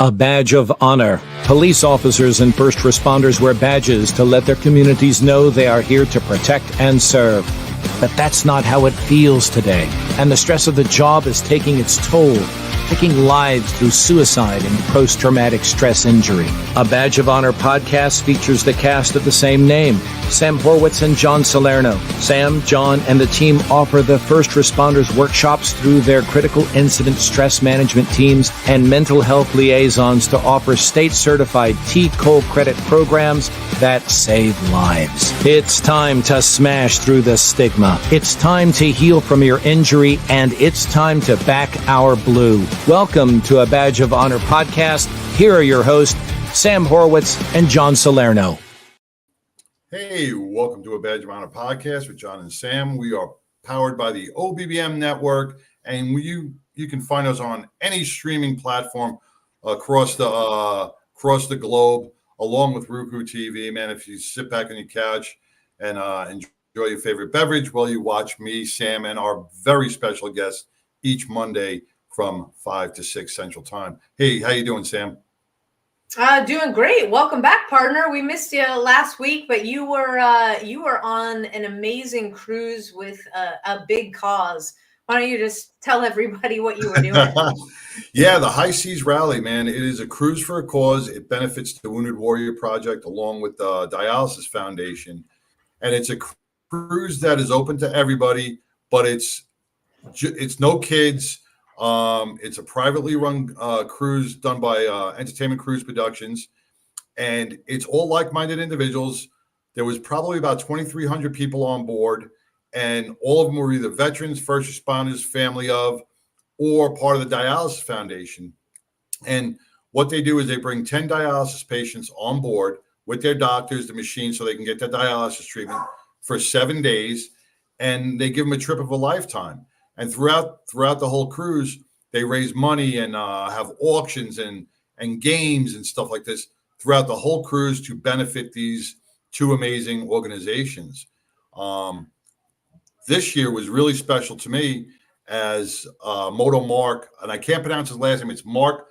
A badge of honor. Police officers and first responders wear badges to let their communities know they are here to protect and serve. But that's not how it feels today, and the stress of the job is taking its toll, taking lives through suicide and post-traumatic stress injury. A Badge of Honor podcast features the cast of the same name, Sam Horwitz and John Salerno. Sam, John, and the team offer the first responders workshops through their critical incident stress management teams and mental health liaisons to offer state-certified T-COLE credit programs that save lives. It's time to smash through the stigma. It's time to heal from your injury, and it's time to back our blue. Welcome to A Badge of Honor podcast. Here are your hosts, Sam Horwitz and John Salerno. Hey, welcome to A Badge of Honor podcast with John and Sam. We are powered by the OBBM network, and you can find us on any streaming platform across the globe, along with Roku TV. Man, if you sit back on your couch and enjoy your favorite beverage while you watch me, Sam, and our very special guest each Monday from 5 to 6 Central Time. Hey, how you doing, Sam? Doing great. Welcome back, partner. We missed you last week, but you were on an amazing cruise with a big cause. Why don't you just tell everybody what you were doing? Yeah, the High Seas Rally, man. It is a cruise for a cause. It benefits the Wounded Warrior Project along with the Dialysis Foundation, and it's a cruise that is open to everybody, but it's no kids. It's a privately run cruise done by Entertainment Cruise Productions, and it's all like-minded individuals. There was probably about 2,300 people on board, and all of them were either veterans, first responders, family of, or part of the Dialysis Foundation. And what they do is they bring 10 dialysis patients on board with their doctors, the machine, so they can get their dialysis treatment for 7 days, and they give them a trip of a lifetime. And throughout the whole cruise, they raise money and have auctions and games and stuff like this throughout the whole cruise to benefit these two amazing organizations. This year was really special to me as Moto Mark, and I can't pronounce his last name. It's Mark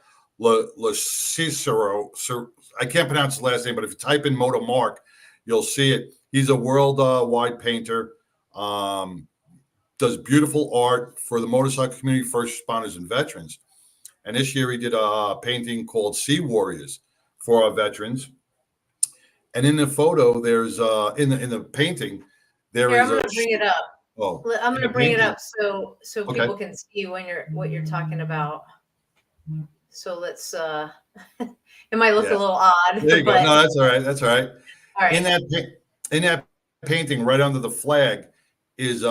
Cicero. I can't pronounce his last name, but if you type in Moto Mark, you'll see it. He's a worldwide painter. Does beautiful art for the motorcycle community, first responders, and veterans. And this year he did a painting called Sea Warriors for our veterans. And in the photo, there's in the painting, there is. I'm going to bring it up. Oh, I'm going to bring it up so Okay. people can see what you're talking about. So let's. It might look a little odd. There you but, go. No, that's all right. That's all right. All right. In that painting, right under the flag, is the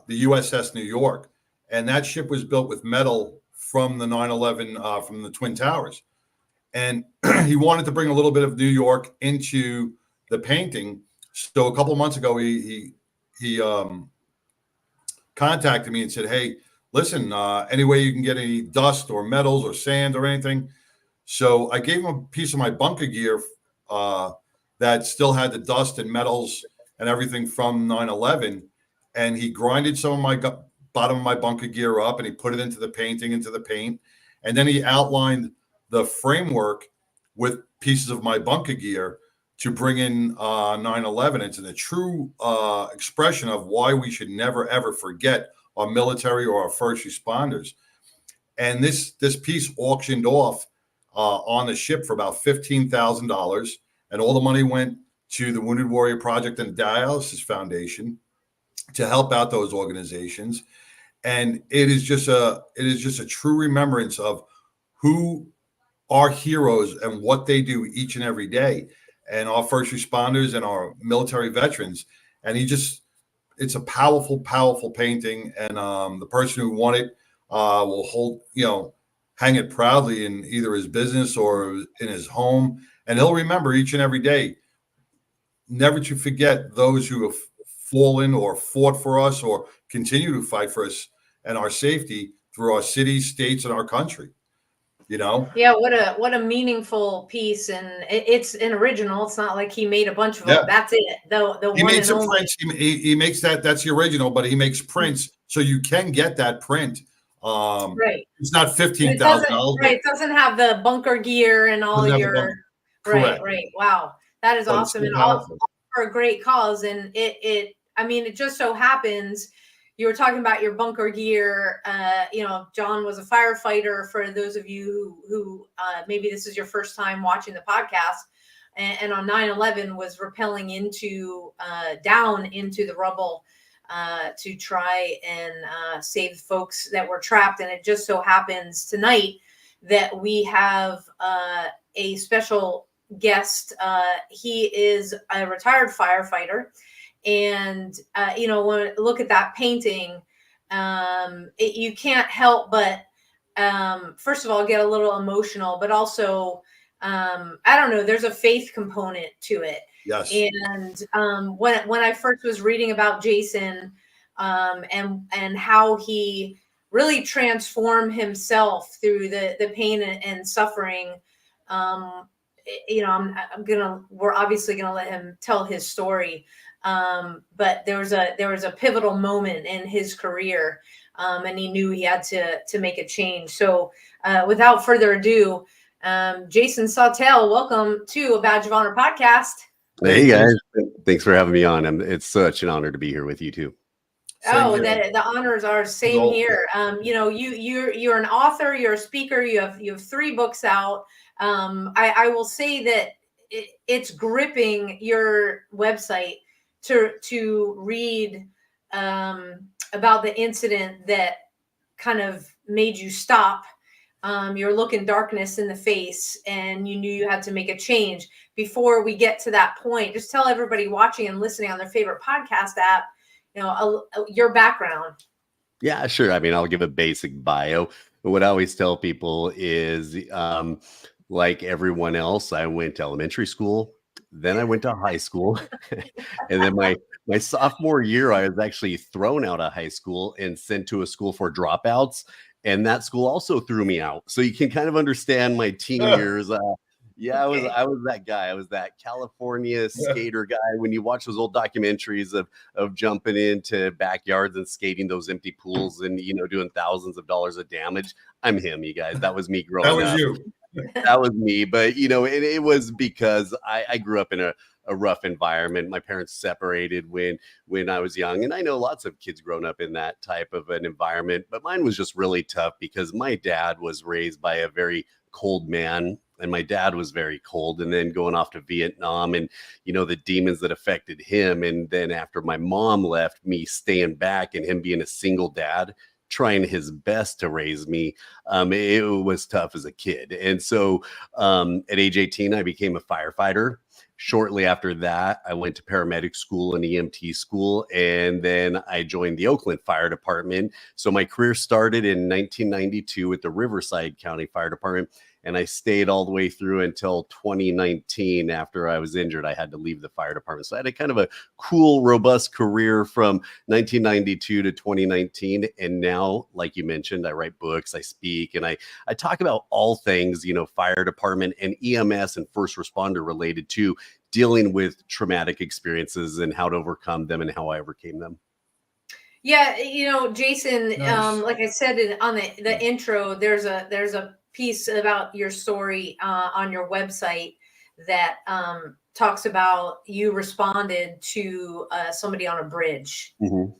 USS New York, and that ship was built with metal from the 9/11 from the Twin Towers, and he wanted to bring a little bit of New York into the painting. So a couple of months ago, he contacted me and said, "Hey, listen, any way you can get any dust or metals or sand or anything?" So I gave him a piece of my bunker gear that still had the dust and metals and everything from 9/11. And he grinded some of my bottom of my bunker gear up, and he put it into the painting, into the paint. And then he outlined the framework with pieces of my bunker gear to bring in 9/11. It's a true expression of why we should never, ever forget our military or our first responders. And this piece auctioned off on the ship for about $15,000. And all the money went to the Wounded Warrior Project and the Dialysis Foundation to help out those organizations. And it is just a true remembrance of who our heroes and what they do each and every day, and our first responders and our military veterans. And it's a powerful, powerful painting. And the person who won it will hang it proudly in either his business or in his home. And he'll remember each and every day, never to forget those who have fallen or fought for us or continue to fight for us and our safety through our cities, states, and our country. Yeah, what a meaningful piece, and it's an original. It's not like he made a bunch of them. That's it. He made some prints. He makes that's the original, but he makes prints, so you can get that print Right. It's not But it $15,000. doesn't, right, it doesn't have the bunker gear and all Doesn't have the your, bunker. right, Correct. right. Wow. That is But it's awesome. so And all powerful. for a great cause. And I mean, it just so happens you were talking about your bunker gear. John was a firefighter, for those of you who maybe this is your first time watching the podcast, and on 9/11 was rappelling down into the rubble to try and save folks that were trapped. And it just so happens tonight that we have a special guest. He is a retired firefighter. And, when look at that painting, you can't help but, first of all, get a little emotional, but also, I don't know, there's a faith component to it. Yes. And when I first was reading about Jason, and how he really transformed himself through the pain and suffering, we're obviously gonna let him tell his story. But there was a pivotal moment in his career, and he knew he had to make a change. So without further ado, Jason Sautel, welcome to a Badge of Honor podcast. Hey guys, thanks for having me on. It's such an honor to be here with you too. The honors are same here. You're an author, you're a speaker, you have 3 books out. I will say that it's gripping, your website, to read about the incident that kind of made you stop. You're looking darkness in the face and you knew you had to make a change. Before we get to that point, just tell everybody watching and listening on their favorite podcast app, your background. Yeah, sure. I mean, I'll give a basic bio. But what I always tell people is, like everyone else, I went to elementary school, then I went to high school, and then my sophomore year, I was actually thrown out of high school and sent to a school for dropouts, and that school also threw me out. So you can kind of understand my teen years. I was that guy. I was that California skater guy. When you watch those old documentaries of jumping into backyards and skating those empty pools and doing thousands of dollars of damage, I'm him, you guys. That was me growing up. That was you. That was me. But it was because I grew up in a rough environment. My parents separated when I was young, and I know lots of kids grown up in that type of an environment, but mine was just really tough because my dad was raised by a very cold man, and my dad was very cold, and then going off to Vietnam and the demons that affected him, and then after my mom left, me staying back and him being a single dad trying his best to raise me, it was tough as a kid. And so at age 18 I became a firefighter. Shortly after that, I went to paramedic school and EMT school, and then I joined the Oakland Fire Department. So my career started in 1992 with the Riverside County Fire Department, and I stayed all the way through until 2019. After I was injured, I had to leave the fire department. So I had a kind of a cool, robust career from 1992 to 2019. And now, like you mentioned, I write books, I speak, and I talk about all things, fire department and EMS and first responder related to dealing with traumatic experiences and how to overcome them and how I overcame them. Yeah, Jason, Nice. like I said on the intro, there's a piece about your story on your website that talks about you responded to somebody on a bridge. Mm-hmm.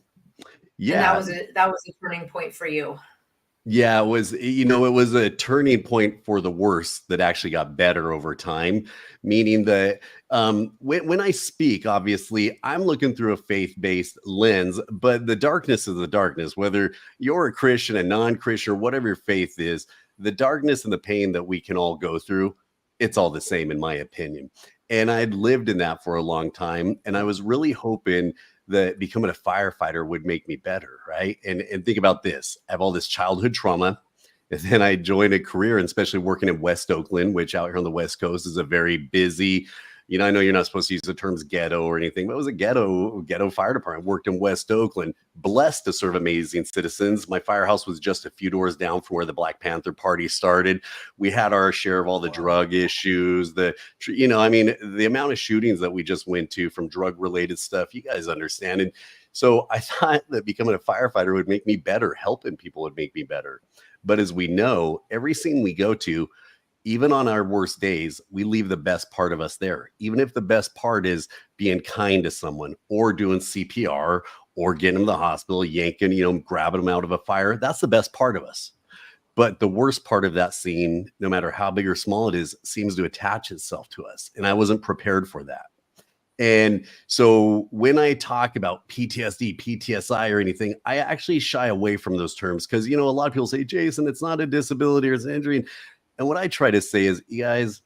Yeah, and that was a turning point for you. Yeah, it was, it was a turning point for the worse that actually got better over time, meaning that when I speak, obviously, I'm looking through a faith-based lens, but the darkness is the darkness, whether you're a Christian, a non-Christian, or whatever your faith is, the darkness and the pain that we can all go through, it's all the same, in my opinion. And I'd lived in that for a long time, and I was really hoping that becoming a firefighter would make me better, right? And think about this. I have all this childhood trauma, and then I joined a career, and especially working in West Oakland, which out here on the West Coast is a very busy, I know you're not supposed to use the terms ghetto or anything, but it was a ghetto fire department. Worked in West Oakland, blessed to serve amazing citizens. My firehouse was just a few doors down from where the Black Panther Party started. We had our share of all the drug issues, the amount of shootings that we just went to from drug related stuff, you guys understand. And So I thought that becoming a firefighter would make me better, helping people would make me better. But as we know, every scene we go to, even on our worst days, we leave the best part of us there. Even if the best part is being kind to someone or doing CPR or getting them to the hospital, yanking, grabbing them out of a fire, that's the best part of us. But the worst part of that scene, no matter how big or small it is, seems to attach itself to us. And I wasn't prepared for that. And so when I talk about PTSD, PTSI or anything, I actually shy away from those terms because, a lot of people say, Jason, it's not a disability or it's an injury. And what I try to say is, you guys,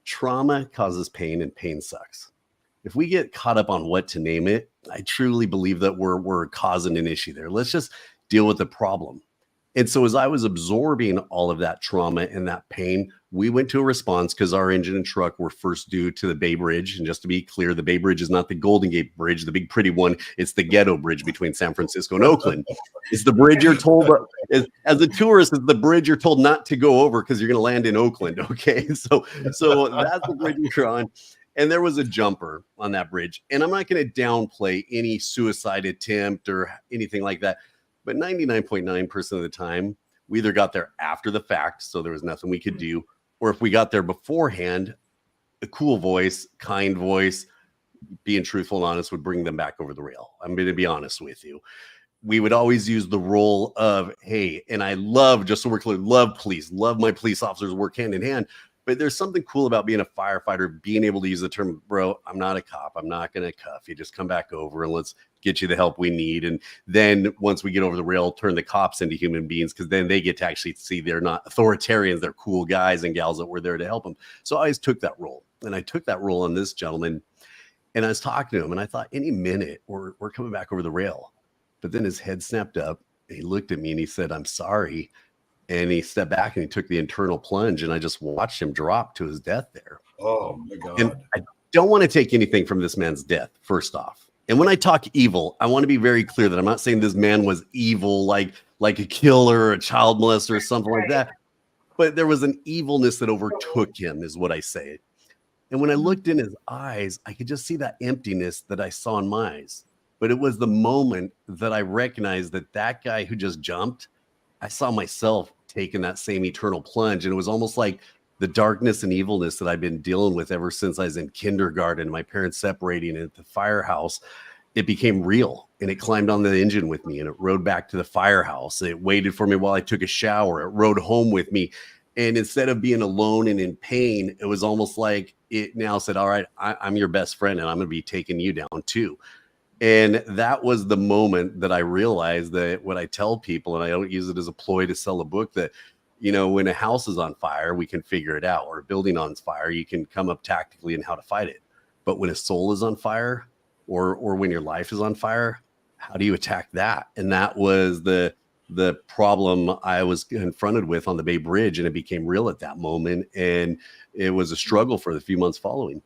trauma causes pain and pain sucks. If we get caught up on what to name it, I truly believe that we're causing an issue there. Let's just deal with the problem. And so as I was absorbing all of that trauma and that pain, we went to a response because our engine and truck were first due to the Bay Bridge. And just to be clear, the Bay Bridge is not the Golden Gate Bridge, the big pretty one. It's the ghetto bridge between San Francisco and Oakland. It's the bridge you're told, as a tourist, it's the bridge you're told not to go over because you're going to land in Oakland. Okay, so that's the bridge you're on. And there was a jumper on that bridge. And I'm not going to downplay any suicide attempt or anything like that. But 99.9% of the time, we either got there after the fact, so there was nothing we could do, or if we got there beforehand, a cool voice, kind voice, being truthful and honest would bring them back over the rail. I'm going to be honest with you. We would always use the role of, hey, and I love, just so we're clear, love police, love my police officers, work hand in hand. But there's something cool about being a firefighter, being able to use the term, bro, I'm not a cop. I'm not going to cuff you. Just come back over and let's get you the help we need. And then once we get over the rail, turn the cops into human beings because then they get to actually see they're not authoritarians. They're cool guys and gals that were there to help them. So I always took that role. And I took that role on this gentleman. And I was talking to him and I thought any minute we're coming back over the rail. But then his head snapped up. And he looked at me and he said, I'm sorry. And he stepped back and he took the internal plunge and I just watched him drop to his death there. Oh my God. And I don't want to take anything from this man's death, first off. And when I talk evil, I want to be very clear that I'm not saying this man was evil, like a killer or a child molester or something like that. But there was an evilness that overtook him is what I say. And when I looked in his eyes, I could just see that emptiness that I saw in my eyes. But it was the moment that I recognized that guy who just jumped, I saw myself taking that same eternal plunge. And it was almost like the darkness and evilness that I've been dealing with ever since I was in kindergarten, my parents separating at the firehouse, it became real and it climbed on the engine with me and it rode back to the firehouse. It waited for me while I took a shower. It rode home with me. And instead of being alone and in pain, it was almost like it now said, all right, I'm your best friend and I'm going to be taking you down too. And that was the moment that I realized that what I tell people, and I don't use it as a ploy to sell a book, that, when a house is on fire, we can figure it out, or a building on fire, you can come up tactically in how to fight it. But when a soul is on fire or when your life is on fire, how do you attack that? And that was the problem I was confronted with on the Bay Bridge. And it became real at that moment. And it was a struggle for the few months following.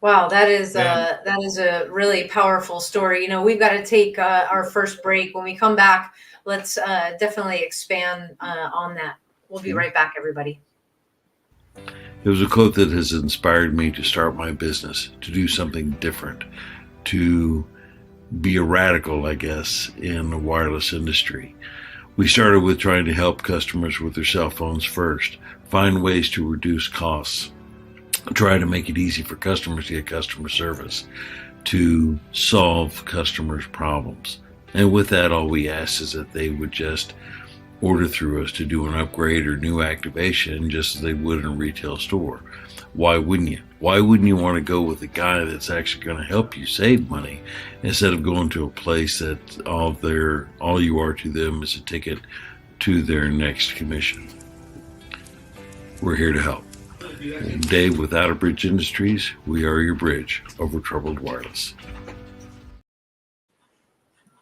Wow, that is a really powerful story. We've got to take our first break. When we come back, let's definitely expand on that. We'll be right back, everybody. It was a quote that has inspired me to start my business, to do something different, to be a radical, I guess, in the wireless industry. We started with trying to help customers with their cell phones first, find ways to reduce costs, try to make it easy for customers to get customer service, to solve customers' problems. And with that, all we ask is that they would just order through us to do an upgrade or new activation just as they would in a retail store. Why wouldn't you? Why wouldn't you want to go with a guy that's actually going to help you save money instead of going to a place that all you are to them is a ticket to their next commission? We're here to help. And Dave with Outer Bridge Industries, we are your bridge over troubled wireless.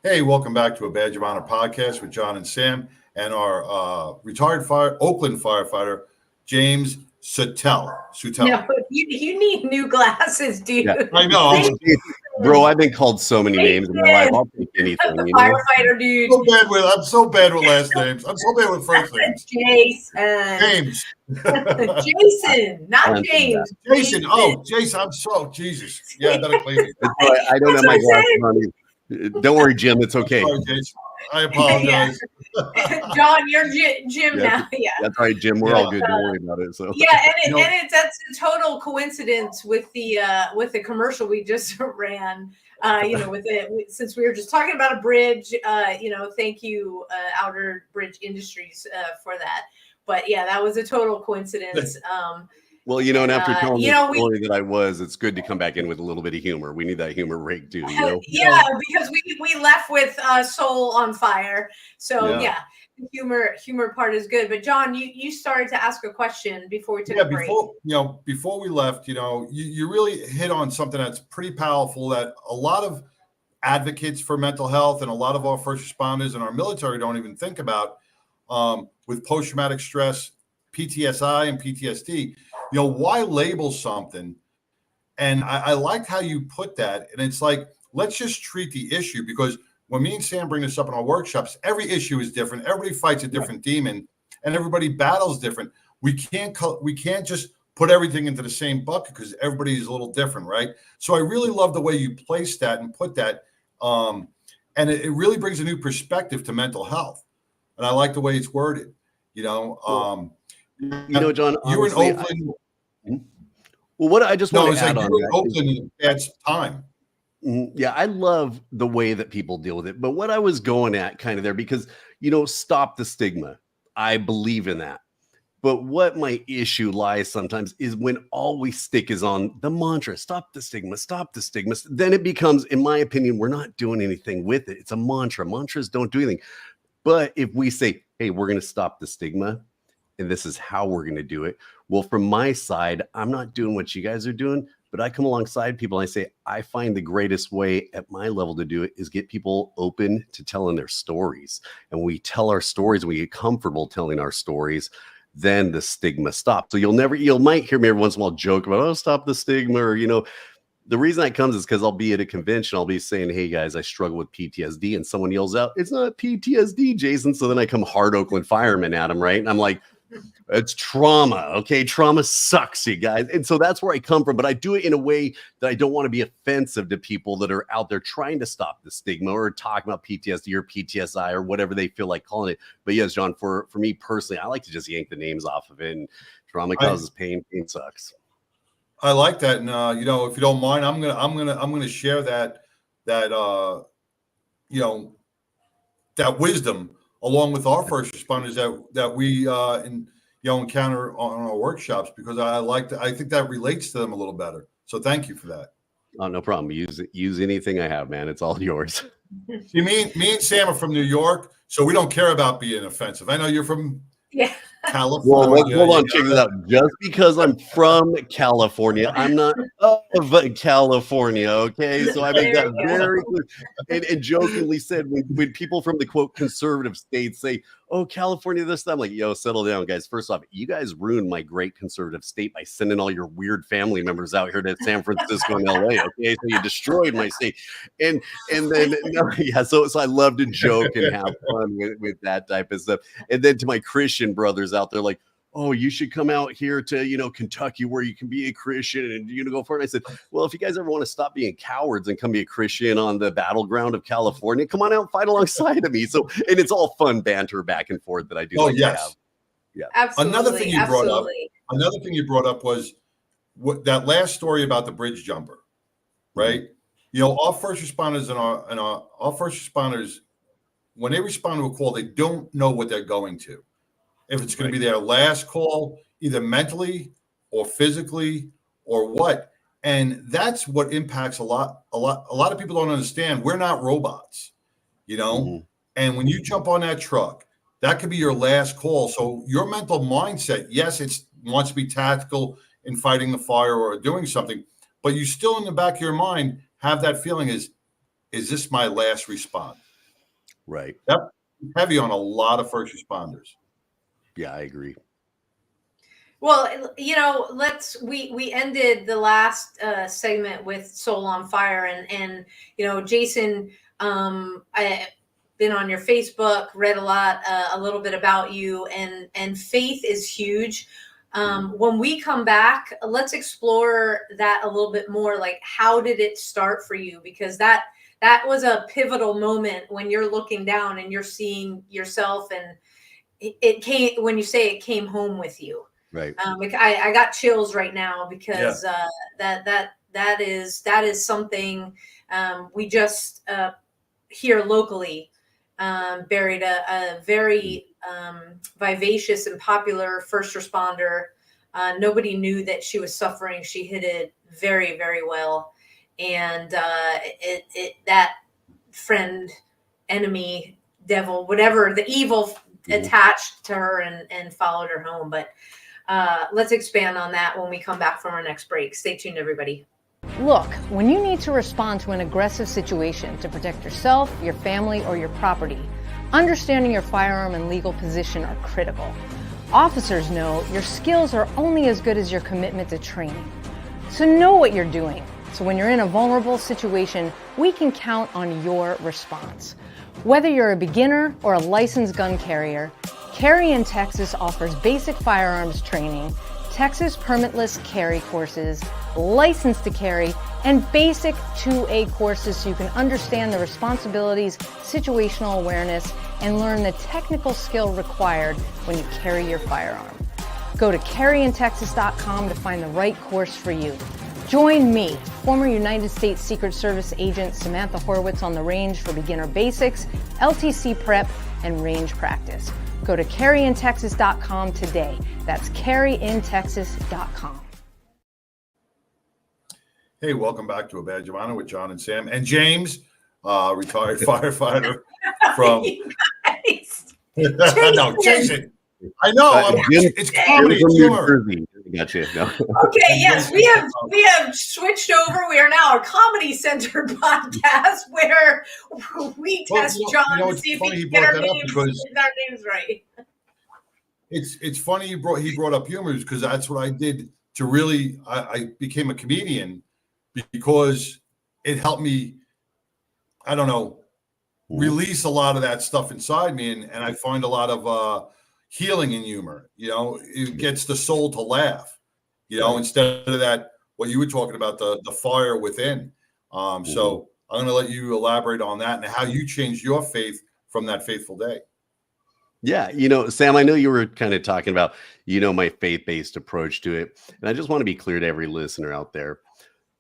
Hey, welcome back to a Badge of Honor podcast with John and Sam and our retired Oakland firefighter, James Sautel. No, you need new glasses, dude. Yeah. I know. Bro, I've been called so many names in my life. I'll take anything. The firefighter, dude. I'm so bad with last names. I'm so bad with first names. James. Jason, not James. Jason. Oh, Jason. I'm so Jesus. Yeah, I better clean it. I don't have my glasses on. Don't worry, Jim. It's okay. Sorry, Jason. I apologize. John, you're Jim now. Yeah. That's right, Jim. We're all good. Don't worry about it. So Yeah, and that's a total coincidence with the commercial we just ran. Since we were just talking about a bridge, thank you, Outer Bridge Industries, for that. But yeah, that was a total coincidence. Well, and after telling the story that it's good to come back in with a little bit of humor. We need that humor break too, Yeah, because we left with Soul on Fire. So yeah, the humor part is good. But John, you started to ask a question before we took a break. Before we left, you really hit on something that's pretty powerful that a lot of advocates for mental health and a lot of our first responders and our military don't even think about, with post-traumatic stress, PTSI and PTSD. Why label something? And I liked how you put that. And it's like, let's just treat the issue, because when me and Sam bring this up in our workshops, every issue is different. Everybody fights a different demon, and everybody battles different. We can't just put everything into the same bucket, because everybody is a little different, right? So I really love the way you placed that and put that. And it really brings a new perspective to mental health. And I like the way it's worded, John, you were in Oakland. Well, what I just want to add on that Oakland at time. Yeah, I love the way that people deal with it. But what I was going at kind of there, because, stop the stigma. I believe in that. But what my issue lies sometimes is when all we stick is on the mantra, stop the stigma, stop the stigma. Then it becomes, in my opinion, we're not doing anything with it. It's a mantra. Mantras don't do anything. But if we say, hey, we're going to stop the stigma, and this is how we're going to do it. Well, from my side, I'm not doing what you guys are doing, but I come alongside people and I say, I find the greatest way at my level to do it is get people open to telling their stories. And when we tell our stories, we get comfortable telling our stories, then the stigma stops. So you might hear me every once in a while joke about, oh, stop the stigma, or, the reason that comes is because I'll be at a convention. I'll be saying, hey, guys, I struggle with PTSD. And someone yells out, it's not PTSD, Jason. So then I come hard Oakland fireman at them, right? And I'm like, it's trauma. Okay. Trauma sucks, you guys. And so that's where I come from. But I do it in a way that I don't want to be offensive to people that are out there trying to stop the stigma or talking about PTSD or PTSI or whatever they feel like calling it. But yes, John, for me personally, I like to just yank the names off of it. And trauma causes pain. Pain sucks. I like that. And, if you don't mind, I'm going to share that wisdom along with our first responders that we encounter on our workshops, because I think that relates to them a little better. So thank you for that. Oh, no problem. Use anything I have, man. It's all yours. See, me and Sam are from New York, so we don't care about being offensive. I know you're from California. Well, hold on, check this out. Just because I'm from California, I'm not of California, okay? So I make that very clear. And jokingly said, when people from the, quote, conservative states say, oh, California, this, I'm like, yo, settle down, guys. First off, you guys ruined my great conservative state by sending all your weird family members out here to San Francisco and LA, okay? So you destroyed my state. And then, so I love to joke and have fun with that type of stuff. And then to my Christian brothers out there, like, oh, you should come out here to, Kentucky, where you can be a Christian and, go for it. And I said, well, if you guys ever want to stop being cowards and come be a Christian on the battleground of California, come on out and fight alongside of me. So, and it's all fun banter back and forth that I do. Oh, yes. Yeah. Absolutely. Another thing you brought up was that last story about the bridge jumper, right? Our first responders and our first responders, when they respond to a call, they don't know what they're going to. If it's going to be their last call, either mentally or physically or what. And that's what impacts a lot of people don't understand. We're not robots, And when you jump on that truck, that could be your last call. So your mental mindset, yes, it wants to be tactical in fighting the fire or doing something, but you still in the back of your mind have that feeling is this my last response? Right. That's heavy on a lot of first responders. Yeah, I agree. Well, we ended the last segment with Soul on Fire, and Jason, I've been on your Facebook, read a little bit about you, and faith is huge. When we come back, let's explore that a little bit more. Like, how did it start for you? Because that that was a pivotal moment when you're looking down and you're seeing yourself, and it came, when you say it came home with you. Right. I got chills right now because that is something we just here locally buried a very vivacious and popular first responder. Nobody knew that she was suffering. She hid it very, very well. And that friend, enemy, devil, whatever, the evil attached to her and followed her home. But let's expand on that when we come back from our next break. Stay tuned, everybody. Look, when you need to respond to an aggressive situation to protect yourself, your family, or your property, understanding your firearm and legal position are critical. Officers know your skills are only as good as your commitment to training. So know what you're doing. So when you're in a vulnerable situation, we can count on your response. Whether you're a beginner or a licensed gun carrier, Carry in Texas offers basic firearms training, Texas permitless carry courses, license to carry, and basic 2A courses so you can understand the responsibilities, situational awareness, and learn the technical skill required when you carry your firearm. Go to carryintexas.com to find the right course for you. Join me, former United States Secret Service agent Samantha Horwitz, on the range for beginner basics, LTC prep, and range practice. Go to carryintexas.com today. That's carryintexas.com. Hey, welcome back to A Badge of Honor with John and Sam and James, retired firefighter from. No, Jason. I know. It's comedy. It's humor. Gotcha. No. Okay. Yes, we have switched over. We are now a comedy-centered podcast where we test John to see if he can get our names right. It's funny he brought up humor, because that's what I did to really. I became a comedian because it helped me. I don't know, release a lot of that stuff inside me, and I find a lot of healing in humor. It gets the soul to laugh, instead of that, what you were talking about, the fire within. So I'm going to let you elaborate on that and how you changed your faith from that faithful day. Yeah. Sam, I know you were kind of talking about, my faith-based approach to it. And I just want to be clear to every listener out there.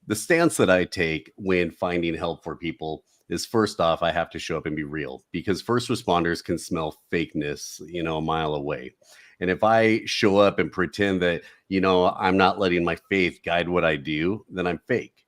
The stance that I take when finding help for people is, first off, I have to show up and be real, because first responders can smell fakeness, a mile away. And if I show up and pretend that, I'm not letting my faith guide what I do, then I'm fake.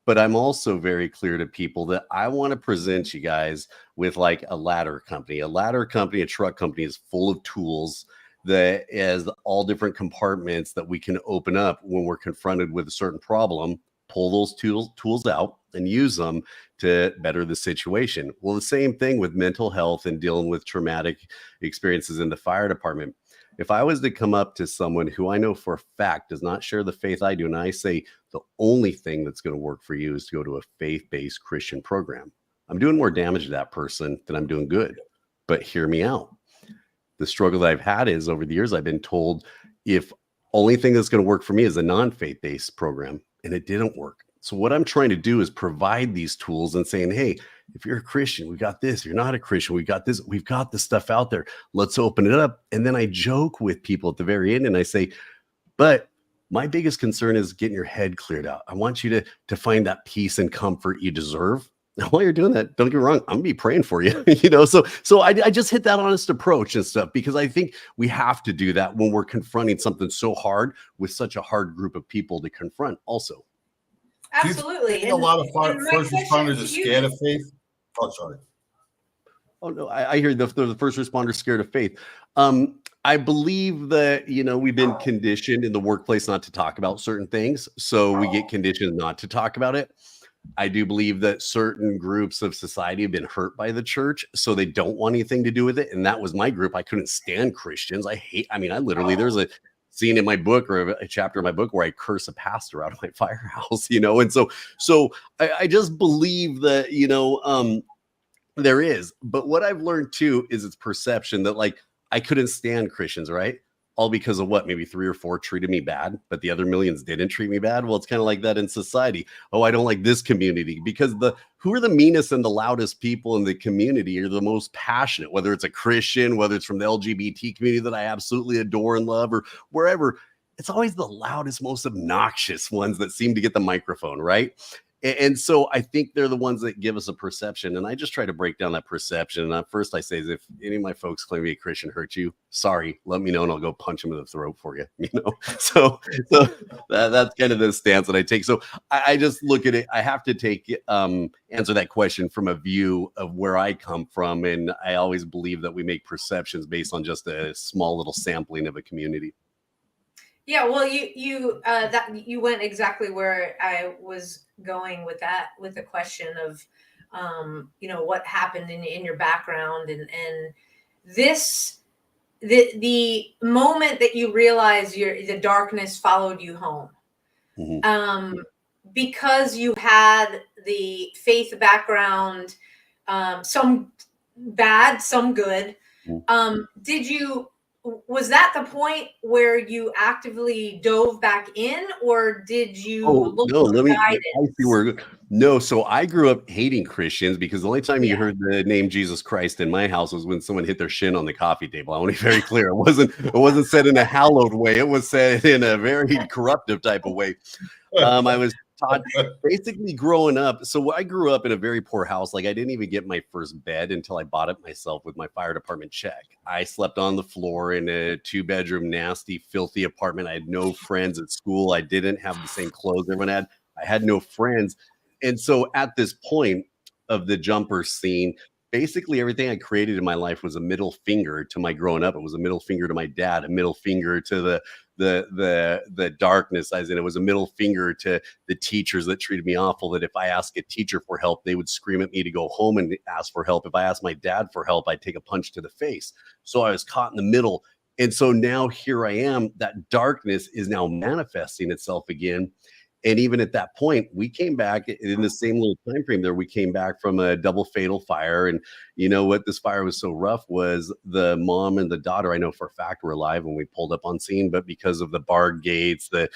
But I'm also very clear to people that I want to present you guys with like a ladder company. A ladder company, a truck company, is full of tools that has all different compartments that we can open up when we're confronted with a certain problem, pull those tools out and use them to better the situation. Well, the same thing with mental health and dealing with traumatic experiences in the fire department. If I was to come up to someone who I know for a fact does not share the faith I do, and I say the only thing that's going to work for you is to go to a faith-based Christian program, I'm doing more damage to that person than I'm doing good. But hear me out. The struggle that I've had is, over the years, I've been told if only thing that's going to work for me is a non-faith-based program, and it didn't work. So what I'm trying to do is provide these tools and saying, hey, if you're a Christian, we got this. If you're not a Christian, we got this. We've got this stuff out there. Let's open it up. And then I joke with people at the very end and I say, but my biggest concern is getting your head cleared out. I want you to find that peace and comfort you deserve. Now, while you're doing that, don't get me wrong, I'm gonna be praying for you. So I just hit that honest approach and stuff, because I think we have to do that when we're confronting something so hard with such a hard group of people to confront also. Absolutely. I think a lot of first responders are scared of faith. Oh, sorry. Oh, no, I hear the first responders scared of faith. I believe that, we've been conditioned in the workplace not to talk about certain things. So we get conditioned not to talk about it. I do believe that certain groups of society have been hurt by the church, so they don't want anything to do with it. And that was my group. I couldn't stand Christians. I literally, there's a scene in my book, or a chapter in my book, where I curse a pastor out of my firehouse, and so I just believe that, there is. But what I've learned too is it's perception that, like, I couldn't stand Christians, right? all because of what? Maybe 3 or 4 treated me bad, but the other millions didn't treat me bad. Well, it's kind of like that in society. Oh, I don't like this community because who are the meanest and the loudest people in the community are the most passionate, whether it's a Christian, whether it's from the LGBT community that I absolutely adore and love, or wherever. It's always the loudest, most obnoxious ones that seem to get the microphone, right? And so I think they're the ones that give us a perception. And I just try to break down that perception. And first I say, if any of my folks claim to be a Christian hurt you, sorry, let me know and I'll go punch them in the throat for you. So that's kind of the stance that I take. So I just look at it. I have to answer that question from a view of where I come from. And I always believe that we make perceptions based on just a small little sampling of a community. Yeah, well, you went exactly where I was going with that, with the question of, what happened in your background, and the moment that you realize the darkness followed you home, because you had the faith background, some bad, some good. Was that the point where you actively dove back in, or did you look for guidance? No, so I grew up hating Christians because the only time you heard the name Jesus Christ in my house was when someone hit their shin on the coffee table. I want to be very clear. It wasn't said in a hallowed way. It was said in a very corruptive type of way. I was taught basically growing up. So I grew up in a very poor house. Like I didn't even get my first bed until I bought it myself with my fire department check. I slept on the floor in a 2-bedroom, nasty, filthy apartment. I had no friends at school. I didn't have the same clothes everyone had. I had no friends. And so at this point of the jumper scene, basically everything I created in my life was a middle finger to my growing up. It was a middle finger to my dad, a middle finger to the darkness, as in it was a middle finger to the teachers that treated me awful, that if I asked a teacher for help, they would scream at me to go home and ask for help. If I asked my dad for help, I'd take a punch to the face. So I was caught in the middle. And so now here I am, that darkness is now manifesting itself again. And even at that point, we came back in the same little time frame there. We came back from a double fatal fire. And you know what? This fire was so rough was the mom and the daughter, I know for a fact, were alive when we pulled up on scene. But because of the barred gates, the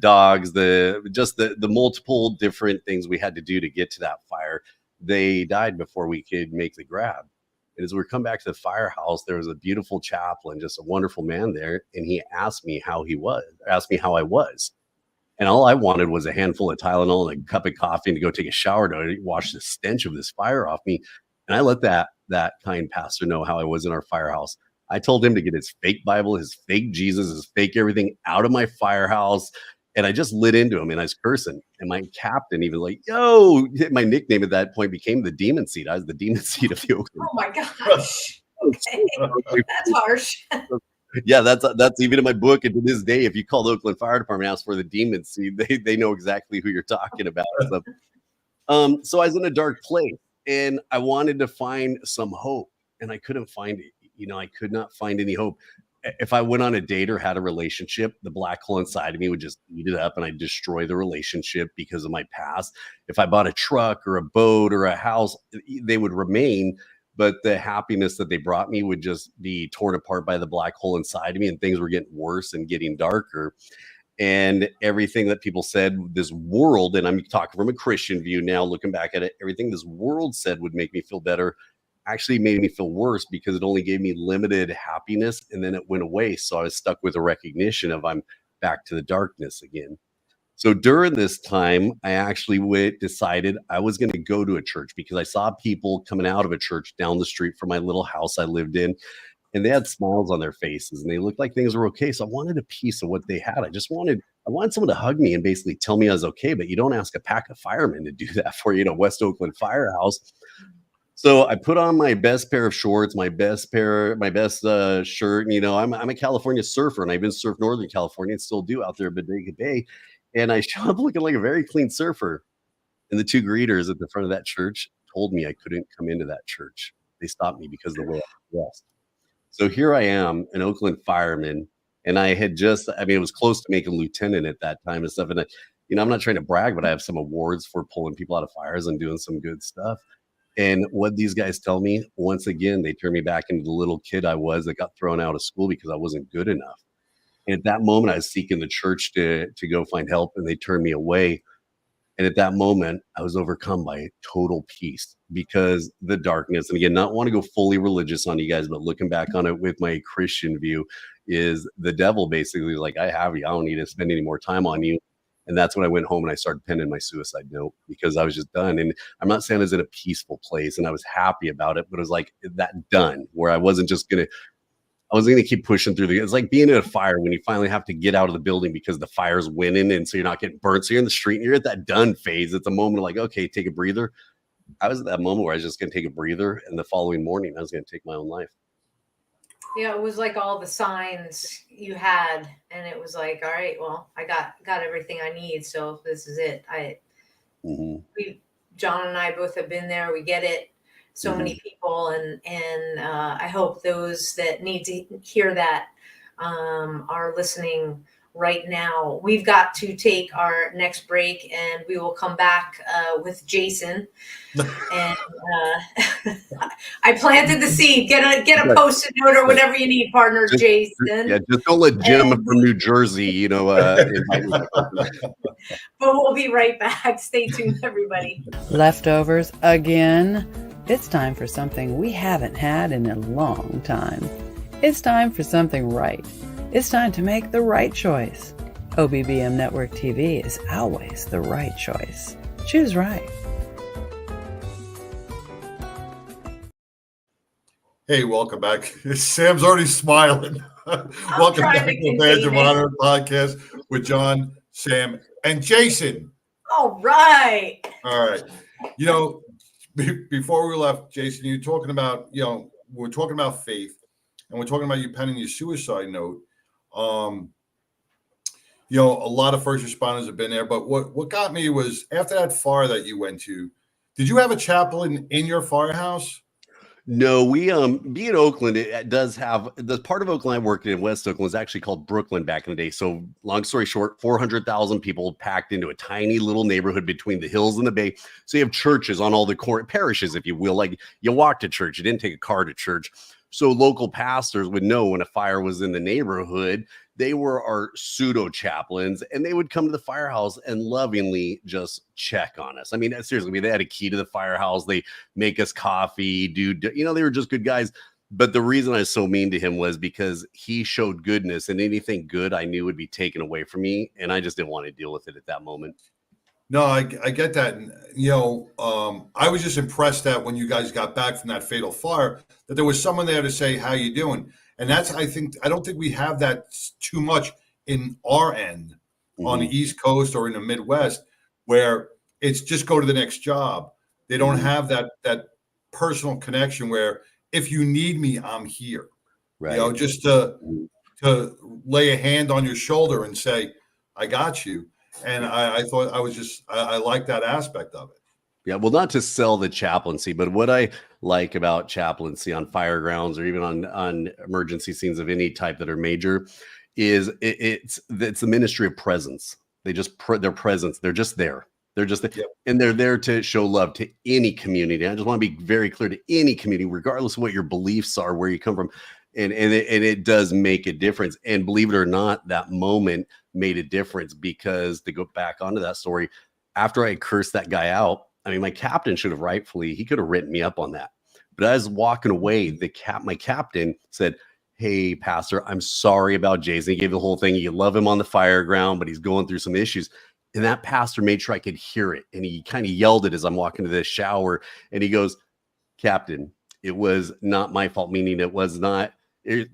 dogs, the multiple different things we had to do to get to that fire, they died before we could make the grab. And as we come back to the firehouse, there was a beautiful chaplain, just a wonderful man there. And he asked me how I was. And all I wanted was a handful of Tylenol and a cup of coffee and to go take a shower to wash the stench of this fire off me. And I let that kind pastor know how I was in our firehouse. I told him to get his fake Bible, his fake Jesus, his fake everything out of my firehouse. And I just lit into him and I was cursing. And my captain even like, yo, my nickname at that point became the demon seed. I was the demon seed of the Oakland. Oh my gosh. Okay. That's harsh. Yeah, that's even in my book. And to this day, if you call the Oakland Fire Department and ask for the demon seed, they know exactly who you're talking about. So I was in a dark place and I wanted to find some hope and I couldn't find it. I could not find any hope. If I went on a date or had a relationship, the black hole inside of me would just eat it up and I'd destroy the relationship because of my past. If I bought a truck or a boat or a house, they would remain. But the happiness that they brought me would just be torn apart by the black hole inside of me, and things were getting worse and getting darker. And everything that people said, this world, and I'm talking from a Christian view now, looking back at it, everything this world said would make me feel better actually made me feel worse because it only gave me limited happiness and then it went away. So I was stuck with a recognition of I'm back to the darkness again. So during this time, I actually decided I was going to go to a church because I saw people coming out of a church down the street from my little house I lived in, and they had smiles on their faces and they looked like things were okay. So I wanted a piece of what they had. I wanted someone to hug me and basically tell me I was okay, but you don't ask a pack of firemen to do that for you, West Oakland Firehouse. So I put on my best pair of shorts, my best shirt. And, I'm a California surfer and I've been surfing Northern California and still do out there at Bodega Bay. And I show up looking like a very clean surfer. And the 2 greeters at the front of that church told me I couldn't come into that church. They stopped me because of the way I was dressed. So here I am, an Oakland fireman. And I had it was close to making lieutenant at that time and stuff. And, I'm not trying to brag, but I have some awards for pulling people out of fires and doing some good stuff. And what these guys tell me, once again, they turn me back into the little kid I was that got thrown out of school because I wasn't good enough. And at that moment, I was seeking the church to go find help, and they turned me away. And at that moment, I was overcome by total peace because the darkness, and again, not want to go fully religious on you guys, but looking back on it with my Christian view, is the devil basically was like, I have you. I don't need to spend any more time on you. And that's when I went home and I started penning my suicide note because I was just done. And I'm not saying I was in a peaceful place and I was happy about it, but it was like that done where I wasn't going to keep pushing through it's like being in a fire when you finally have to get out of the building because the fire's winning. And so you're not getting burnt. So you're in the street and you're at that done phase. It's a moment of like, okay, take a breather. I was at that moment where I was just going to take a breather. And the following morning, I was going to take my own life. Yeah, it was like all the signs you had, and it was like, all right, well, I got everything I need, so this is it. John and I both have been there. We get it. So many people, and I hope those that need to hear that are listening right now. We've got to take our next break, and we will come back with Jason. And I planted the seed. Get a Post-it note or whatever you need, partner, Jason. Yeah, just don't let Jim from New Jersey, invite me. But we'll be right back. Stay tuned, everybody. Leftovers again. It's time for something we haven't had in a long time. It's time for something right. It's time to make the right choice. OBBM Network TV is always the right choice. Choose right. Hey, welcome back. Sam's already smiling. Welcome back to the Badge of Honor podcast with John, Sam, and Jason. All right. All right. Before we left, Jason, you're talking about, we're talking about faith, and we're talking about you penning your suicide note. A lot of first responders have been there, but what got me was after that fire that you went to, did you have a chaplain in your firehouse? No, we being Oakland, it does have the part of Oakland I worked in West Oakland was actually called Brooklyn back in the day. So long story short, 400,000 people packed into a tiny little neighborhood between the hills and the bay. So you have churches on all the parishes, if you will. Like you walk to church, you didn't take a car to church. So local pastors would know when a fire was in the neighborhood. They were our pseudo chaplains, and they would come to the firehouse and lovingly just check on us. I mean, seriously, they had a key to the firehouse. They make us coffee, they were just good guys. But the reason I was so mean to him was because he showed goodness, and anything good I knew would be taken away from me. And I just didn't want to deal with it at that moment. No, I get that. And, I was just impressed that when you guys got back from that fatal fire, that there was someone there to say, how you doing? And I don't think we have that too much in our end on the East Coast or in the Midwest, where it's just go to the next job. They don't have that personal connection where if you need me, I'm here. Right. Just to lay a hand on your shoulder and say, I got you. And I thought I like that aspect of it. Yeah, well, not to sell the chaplaincy, but what I like about chaplaincy on fire grounds or even on emergency scenes of any type that are major is it's the ministry of presence. Their presence. They're just there. They're just there. Yep. And they're there to show love to any community. I just want to be very clear to any community, regardless of what your beliefs are, where you come from. And it does make a difference. And believe it or not, that moment made a difference because to go back onto that story, after I cursed that guy out, I mean, my captain should have he could have written me up on that. But as walking away, my captain said, hey, Pastor, I'm sorry about Jason. He gave the whole thing. You love him on the fire ground, but he's going through some issues. And that pastor made sure I could hear it. And he kind of yelled it as I'm walking to the shower. And he goes, Captain, it was not my fault, meaning it was not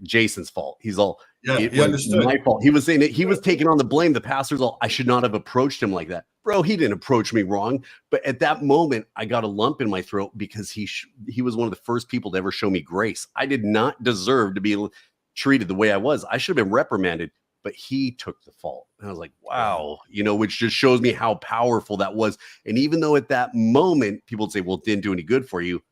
Jason's fault. He's all, it was understood. My fault. He was saying that he was taking on the blame. The pastor's all, I should not have approached him like that. Bro, he didn't approach me wrong. But at that moment, I got a lump in my throat because he was one of the first people to ever show me grace. I did not deserve to be treated the way I was. I should have been reprimanded, but he took the fault. And I was like, wow, which just shows me how powerful that was. And even though at that moment, people would say, well, it didn't do any good for you.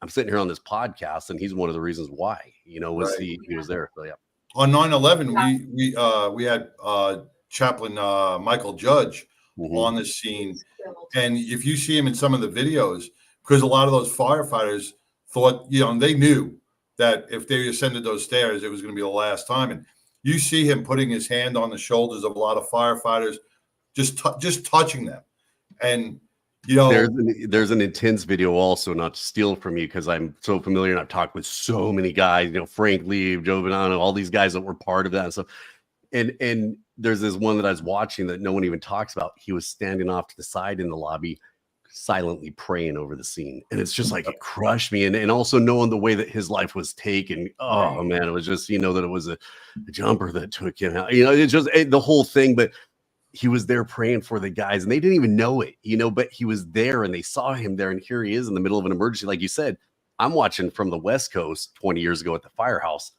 I'm sitting here on this podcast, and he's one of the reasons why, he was there. So, yeah. On 9/11, we had Chaplain Michael Judge on the scene, and if you see him in some of the videos, because a lot of those firefighters thought, they knew that if they ascended those stairs, it was going to be the last time, and you see him putting his hand on the shoulders of a lot of firefighters, just touching them. And, you know, there's an intense video also, not to steal from you, because I'm so familiar and I've talked with so many guys, you know, Frank Lee, Joe Bonanno, all these guys that were part of that and stuff. And there's this one that I was watching that no one even talks about. He was standing off to the side in the lobby, silently praying over the scene. And it's just like, it crushed me. And also knowing the way that his life was taken. Oh man, it was just, you know, that it was a jumper that took him out, you know, it's just the whole thing. But he was there praying for the guys and they didn't even know it, you know, but he was there and they saw him there. And here he is in the middle of an emergency. Like you said, I'm watching from the West Coast 20 years ago at the firehouse.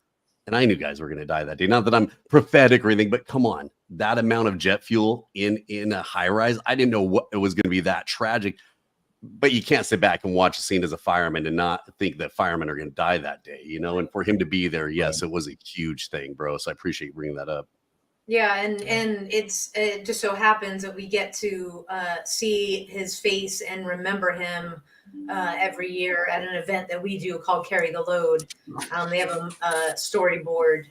And I knew guys were going to die that day. Not that I'm prophetic or anything, but come on, that amount of jet fuel in a high rise. I didn't know what it was going to be that tragic, but you can't sit back and watch a scene as a fireman and not think that firemen are going to die that day, you know, and for him to be there. Yes, it was a huge thing, bro. So I appreciate you bringing that up. Yeah. And it just so happens that we get to see his face and remember him every year at an event that we do called Carry the Load. They have a storyboard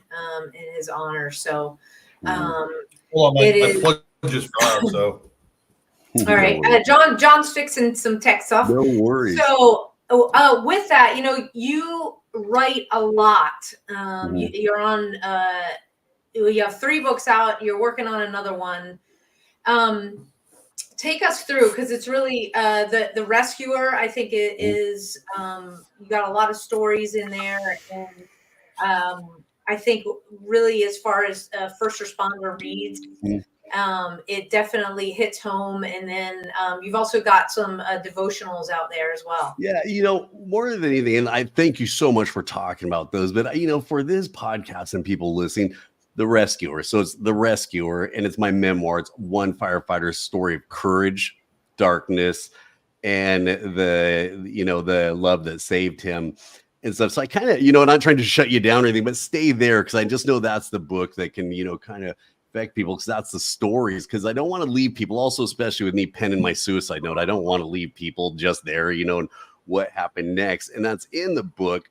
in his honor. So my plug just gone, so. All right. John's fixing some tech stuff. No worries. So with that, you know, you write a lot. You're on, you have 3 books out. You're working on another one. Take us through, because it's really the Rescuer. I think it is. You got a lot of stories in there, and I think really as far as first responder reads, it definitely hits home. And then you've also got some devotionals out there as well. Yeah, you know, more than anything, and I thank you so much for talking about those. But you know, for this podcast and people listening, The Rescuer. So it's The Rescuer, and it's my memoir. It's one firefighter's story of courage, darkness, and the love that saved him and stuff. So I kind of, you know, not trying to shut you down or anything, but stay there, because I just know that's the book that can, you know, kind of affect people, because that's the stories. Because I don't want to leave people, also especially with me penning my suicide note, I don't want to leave people just there, you know, and what happened next. And that's in the book.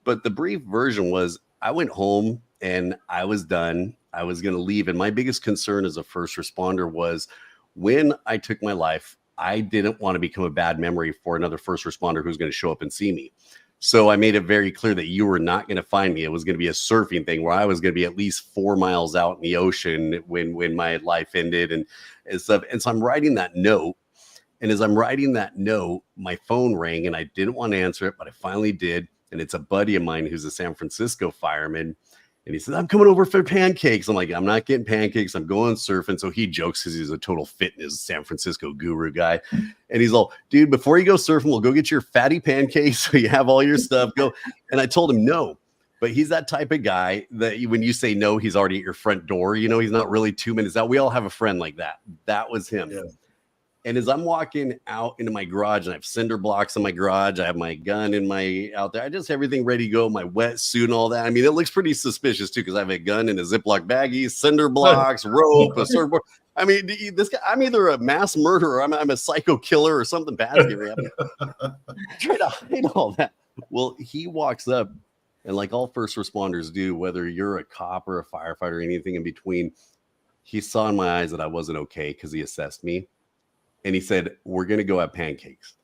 But the brief version was, I went home and I was done. I was going to leave. And my biggest concern as a first responder was, when I took my life, I didn't want to become a bad memory for another first responder who's going to show up and see me. So I made it very clear that you were not going to find me. It was going to be a surfing thing where I was going to be at least 4 miles out in the ocean when my life ended and stuff. And so I'm writing that note. And as I'm writing that note, my phone rang and I didn't want to answer it, but I finally did. And it's a buddy of mine who's a San Francisco fireman. And he says, I'm coming over for pancakes. I'm like, I'm not getting pancakes. I'm going surfing. So he jokes because he's a total fitness San Francisco guru guy. And he's all, dude, before you go surfing, we'll go get your fatty pancakes so you have all your stuff. Go. And I told him no. But he's that type of guy that when you say no, he's already at your front door. You know, he's not really 2 minutes out. We all have a friend like that. That was him. Yeah. And as I'm walking out into my garage, and I have cinder blocks in my garage, I have my gun out there. I just have everything ready to go, my wetsuit and all that. I mean, it looks pretty suspicious too, because I have a gun in a Ziploc baggie, cinder blocks, rope, a surfboard. I mean, this guy, I'm either a mass murderer, I'm a psycho killer, or something bad. I try to hide all that. Well, he walks up, and like all first responders do, whether you're a cop or a firefighter or anything in between, he saw in my eyes that I wasn't okay because he assessed me. And he said, we're going to go have pancakes.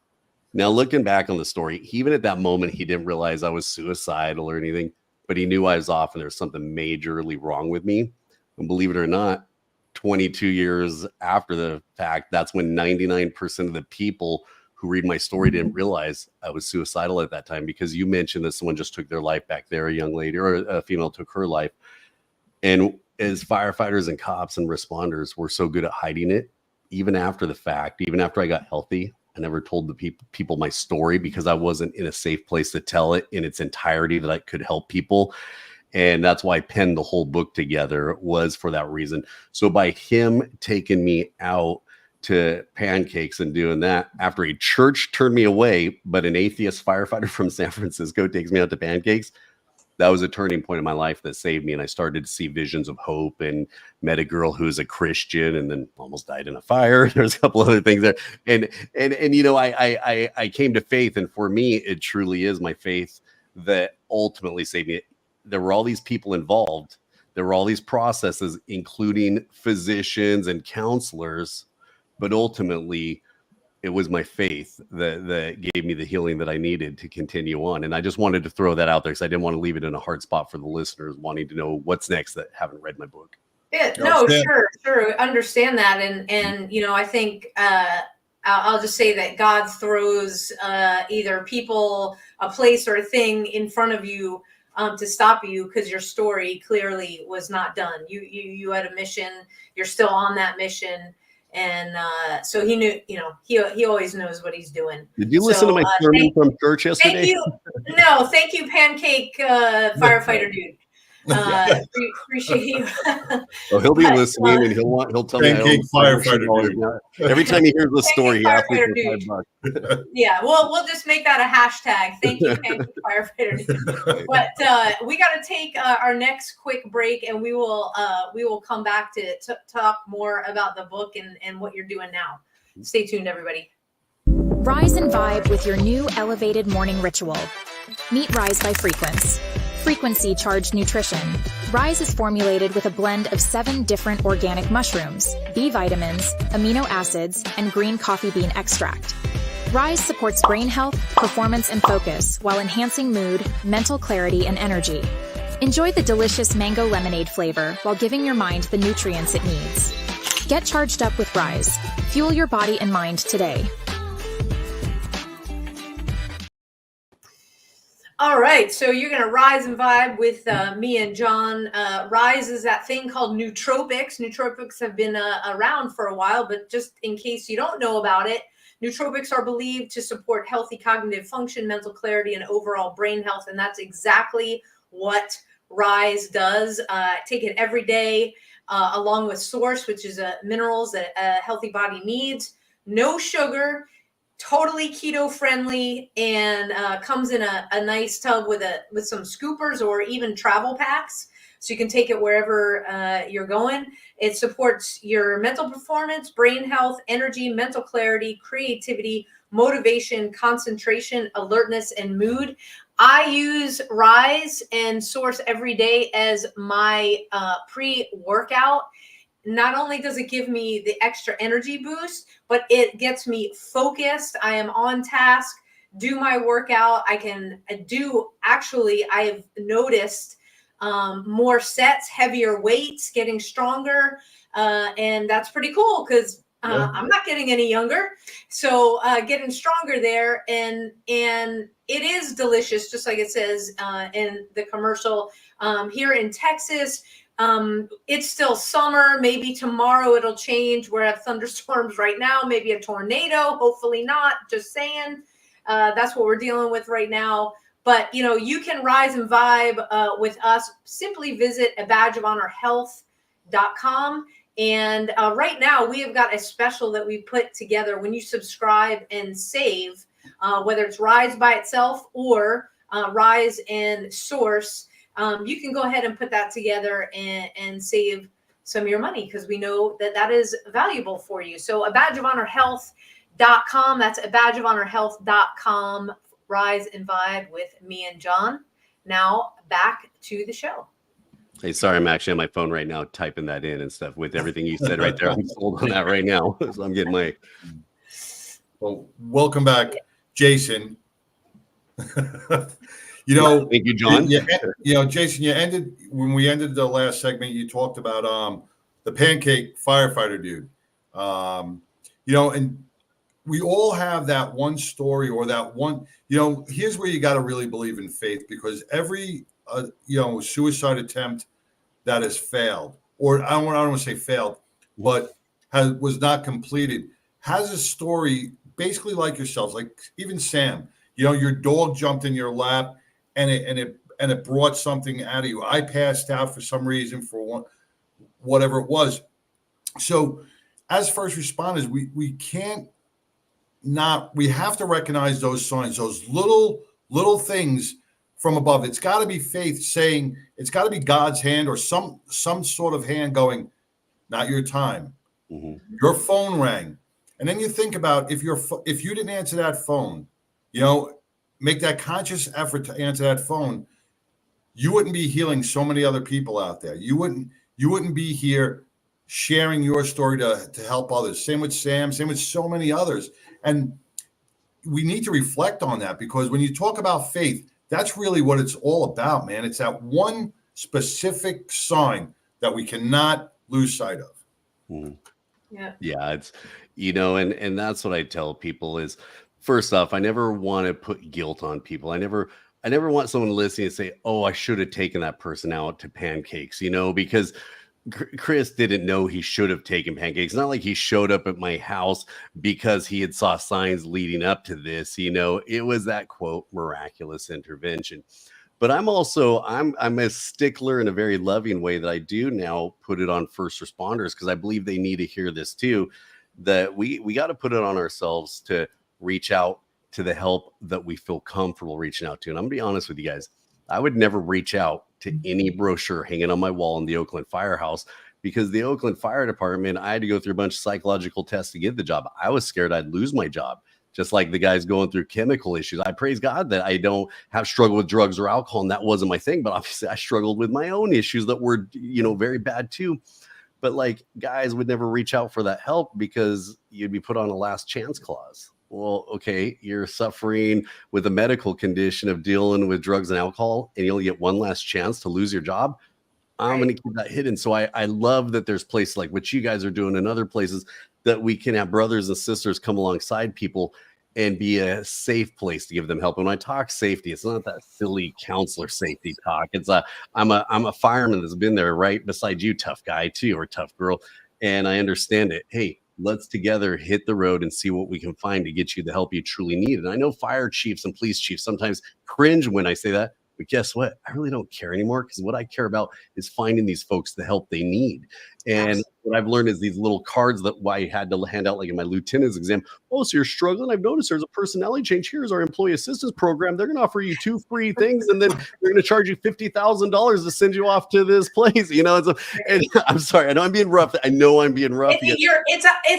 Now, looking back on the story, even at that moment, he didn't realize I was suicidal or anything, but he knew I was off and there was something majorly wrong with me. And believe it or not, 22 years after the fact, that's when 99% of the people who read my story didn't realize I was suicidal at that time, because you mentioned that someone just took their life back there, a young lady or a female took her life. And as firefighters and cops and responders, we're so good at hiding it. Even after the fact, even after I got healthy, I never told the people my story because I wasn't in a safe place to tell it in its entirety, that I could help people. And that's why I penned the whole book together, was for that reason. So by him taking me out to pancakes and doing that, after a church turned me away, but an atheist firefighter from San Francisco takes me out to pancakes, that was a turning point in my life that saved me. And I started to see visions of hope, and met a girl who was a Christian and then almost died in a fire. There's a couple other things there. And you know, I came to faith. And for me, it truly is my faith that ultimately saved me. There were all these people involved there were all these processes, including physicians and counselors, but ultimately it was my faith that gave me the healing that I needed to continue on. And I just wanted to throw that out there because I didn't want to leave it in a hard spot for the listeners wanting to know what's next that haven't read my book. Yeah, no, sure. Understand that. And I think I'll just say that God throws either people, a place, or a thing in front of you to stop you because your story clearly was not done. You had a mission. You're still on that mission. And so he knew, he always knows what he's doing. Did you listen to my sermon from church yesterday? Thank you. No, thank you, Pancake Firefighter Dude. Appreciate you. Oh, he'll be listening, and he'll tell me. Pancake Firefighter Dude. Every time he hears the story, he asks me for $5. Yeah, we'll just make that a hashtag. Thank you, Pancake Firefighter Dude. But we got to take our next quick break, and we will come back to talk more about the book and what you're doing now. Stay tuned, everybody. Rise and vibe with your new elevated morning ritual. Meet Rise by Frequency. Frequency charged nutrition. Rise is formulated with a blend of 7 different organic mushrooms, B vitamins, amino acids, and green coffee bean extract. Rise supports brain health, performance, and focus while enhancing mood, mental clarity, and energy. Enjoy the delicious mango lemonade flavor while giving your mind the nutrients it needs. Get charged up with Rise. Fuel your body and mind today. All right, so you're going to rise and vibe with me and John. Rise is that thing called nootropics. Nootropics have been around for a while, but just in case you don't know about it, nootropics are believed to support healthy cognitive function, mental clarity, and overall brain health, and that's exactly what Rise does. Take it every day along with Source, which is minerals that a healthy body needs. No sugar. Totally keto friendly, and comes in a nice tub with some scoopers or even travel packs, so you can take it wherever you're going. It supports your mental performance, brain health, energy, mental clarity, creativity, motivation, concentration, alertness, and mood. I use Rise and Source every day as my pre-workout. Not only does it give me the extra energy boost, but it gets me focused. I am on task, do my workout. I can do, actually, I've noticed more sets, heavier weights, getting stronger. And that's pretty cool because I'm not getting any younger. So getting stronger there. And it is delicious, just like it says in the commercial. Here in Texas, it's still summer. Maybe tomorrow it'll change. We're at thunderstorms right now, maybe a tornado, hopefully not, just saying. That's what we're dealing with right now. But, you can rise and vibe with us. Simply visit abadgeofhonorhealth.com. And right now we have got a special that we put together. When you subscribe and save, whether it's Rise by itself or Rise and Source, you can go ahead and put that together and save some of your money, because we know that is valuable for you. So abadgeofhonorhealth.com. That's abadgeofhonorhealth.com. Rise and vibe with me and John. Now back to the show. Hey, sorry, I'm actually on my phone right now typing that in and stuff. With everything you said right there, I'm sold on that right now. So I'm getting my... Well, welcome back, Jason. Thank you, John. Jason, when we ended the last segment, you talked about the Pancake Firefighter Dude. And we all have that one story or that one, here's where you got to really believe in faith, because every, suicide attempt that has failed, or I don't want to say failed, but was not completed, has a story basically like yourselves, like even Sam, your dog jumped in your lap, and it brought something out of you. I passed out for some reason, for whatever it was. So as first responders, we have to recognize those signs, those little things from above. It's got to be faith saying, it's got to be God's hand or some sort of hand going, not your time. Mm-hmm. Your phone rang. And then you think about if you didn't answer that phone, make that conscious effort to answer that phone. you wouldn't be healing so many other people out there. You wouldn't be here sharing your story to help others. Same with Sam, same with so many others. And we need to reflect on that, because when you talk about faith, that's really what it's all about, man. It's that one specific sign that we cannot lose sight of. Mm. Yeah. Yeah, it's, and that's what I tell people is, first off, I never want to put guilt on people. I never want someone listening to say, oh, I should have taken that person out to pancakes, because Chris didn't know he should have taken pancakes. It's not like he showed up at my house because he had saw signs leading up to this. It was that quote miraculous intervention. But I'm a stickler in a very loving way that I do now put it on first responders, because I believe they need to hear this too, that we got to put it on ourselves to reach out to the help that we feel comfortable reaching out to. And I'm gonna be honest with you guys, I would never reach out to any brochure hanging on my wall in the Oakland Firehouse, because the Oakland Fire Department, I had to go through a bunch of psychological tests to get the job. I was scared I'd lose my job, just like the guys going through chemical issues. I praise God that I don't have struggled with drugs or alcohol, and that wasn't my thing. But obviously I struggled with my own issues that were, very bad too. But like, guys would never reach out for that help because you'd be put on a last chance clause. Well, okay, you're suffering with a medical condition of dealing with drugs and alcohol, and you only get one last chance to lose your job. I'm going to keep that hidden. So I love that there's places like what you guys are doing and other places that we can have brothers and sisters come alongside people and be a safe place to give them help. And when I talk safety, it's not that silly counselor safety talk. It's I'm a fireman that's been there right beside you, tough guy too, or tough girl. And I understand it. Hey, let's together hit the road and see what we can find to get you the help you truly need. And I know fire chiefs and police chiefs sometimes cringe when I say that, but guess what? I really don't care anymore, because what I care about is finding these folks the help they need. And what I've learned is these little cards that I had to hand out, like in my lieutenant's exam. Oh, so you're struggling? I've noticed there's a personality change. Here's our employee assistance program. They're going to offer you 2 free things, and then they're going to charge you $50,000 to send you off to this place. And I'm sorry, I know I'm being rough. It's